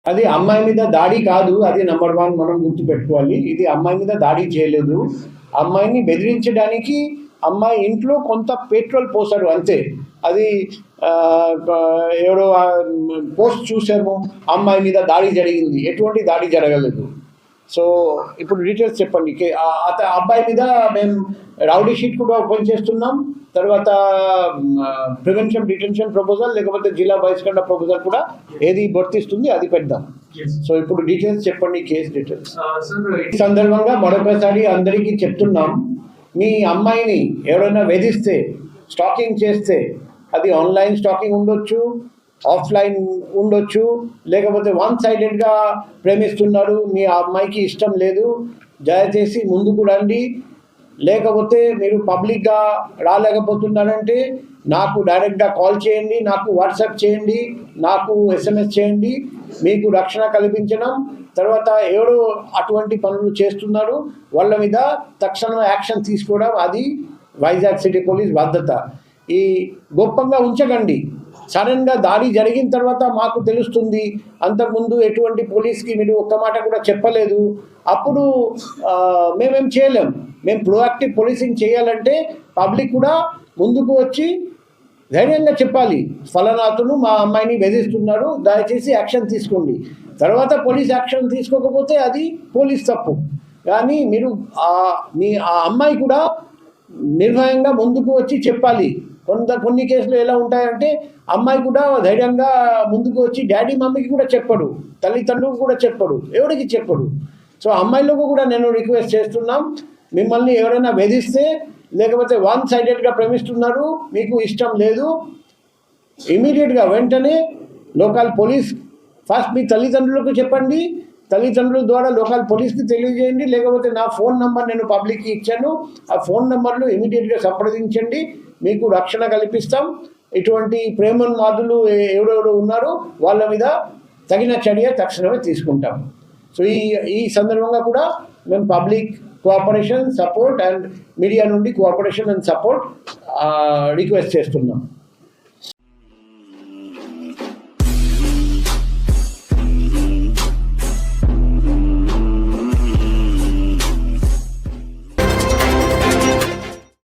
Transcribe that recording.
అది అమ్మాయి మీద దాడి కాదు, అది నెంబర్ 1 మనం గుర్తుపెట్టుకోవాలి. ఇది అమ్మాయి మీద దాడి చేయలేదు. అమ్మాయిని బెదిరించడానికి అమ్మాయి ఇంట్లో కొంత పెట్రోల్ పోసాడు అంతే. అది ఎవరో పోస్ట్ చూసాము, అమ్మాయి మీద దాడి జరిగింది, ఎటువంటి దాడి జరగలేదు. సో ఇప్పుడు డీటెయిల్స్ చెప్పండి. అబ్బాయి మీద మేము రౌడీ షీట్ కూడా ఓపెన్ చేస్తున్నాం. తర్వాత ప్రివెన్షన్ డిటెన్షన్ ప్రపోజల్ లేకపోతే జిల్లా బహిష్కరణ ప్రపోజల్ కూడా ఏది వర్తిస్తుంది అది పెడదాం. సో ఇప్పుడు డీటెయిల్స్ చెప్పండి, కేసు డీటెయిల్స్. ఈ సందర్భంగా మరొకసారి అందరికీ చెప్తున్నాం, మీ అమ్మాయిని ఎవరైనా వేధిస్తే, స్టాకింగ్ చేస్తే, అది ఆన్లైన్ స్టాకింగ్ ఉండొచ్చు, ఆఫ్లైన్ ఉండొచ్చు, లేకపోతే 1-sidedగా ప్రేమిస్తున్నారు, మీ అమ్మాయికి ఇష్టం లేదు, దయచేసి ముందుకు రండి. లేకపోతే మీరు పబ్లిక్గా రాలేకపోతున్నారంటే నాకు డైరెక్ట్గా కాల్ చేయండి, నాకు వాట్సాప్ చేయండి, నాకు SMS చేయండి. మీకు రక్షణ కల్పించడం, తర్వాత ఎవరు అటువంటి పనులు చేస్తున్నారు వాళ్ళ మీద తక్షణం యాక్షన్ తీసుకోవడం అది వైజాగ్ సిటీ పోలీస్ బాధ్యత. ఈ గొప్పంగా ఉంచకండి. సడన్గా దాడి జరిగిన తర్వాత మాకు తెలుస్తుంది, అంతకుముందు ఎటువంటి పోలీస్కి మీరు ఒక్క మాట కూడా చెప్పలేదు, అప్పుడు మేమేం చేయలేం. మేము ప్రోయాక్టివ్ పోలీసింగ్ చేయాలంటే పబ్లిక్ కూడా ముందుకు వచ్చి ధైర్యంగా చెప్పాలి, ఫలానాతను మా అమ్మాయిని వేధిస్తున్నారు, దయచేసి యాక్షన్ తీసుకోండి. తర్వాత పోలీస్ యాక్షన్ తీసుకోకపోతే అది పోలీస్ తప్పు. కానీ మీరు ఆ అమ్మాయి కూడా నిర్భయంగా ముందుకు వచ్చి చెప్పాలి. కొన్ని కేసులు ఎలా ఉంటాయంటే అమ్మాయి కూడా ధైర్యంగా ముందుకు వచ్చి డాడీ మమ్మీకి కూడా చెప్పడు, తల్లిదండ్రులకు కూడా చెప్పడు, ఎవరికి చెప్పడు. సో అమ్మాయిలకు కూడా నేను రిక్వెస్ట్ చేస్తున్నాం, మిమ్మల్ని ఎవరైనా వేధిస్తే లేకపోతే 1-sidedగా ప్రేమిస్తున్నారు, మీకు ఇష్టం లేదు, ఇమీడియట్గా వెంటనే లోకల్ పోలీస్ ఫస్ట్ మీ తల్లిదండ్రులకు చెప్పండి, తల్లిదండ్రుల ద్వారా లోకల్ పోలీస్కి తెలియజేయండి. లేకపోతే నా ఫోన్ నెంబర్ నేను పబ్లిక్కి ఇచ్చాను, ఆ ఫోన్ నెంబర్లు ఇమీడియట్గా సంప్రదించండి, మీకు రక్షణ కల్పిస్తాం. ఇటువంటి ప్రేమోన్మాదులు ఎవరెవరు ఉన్నారో వాళ్ళ మీద తగిన చర్య తక్షణమే తీసుకుంటాం. సో ఈ సందర్భంగా కూడా మేము public cooperation, support and media నుండి కోఆపరేషన్ అండ్ సపోర్ట్ రిక్వెస్ట్ చేస్తున్నాం.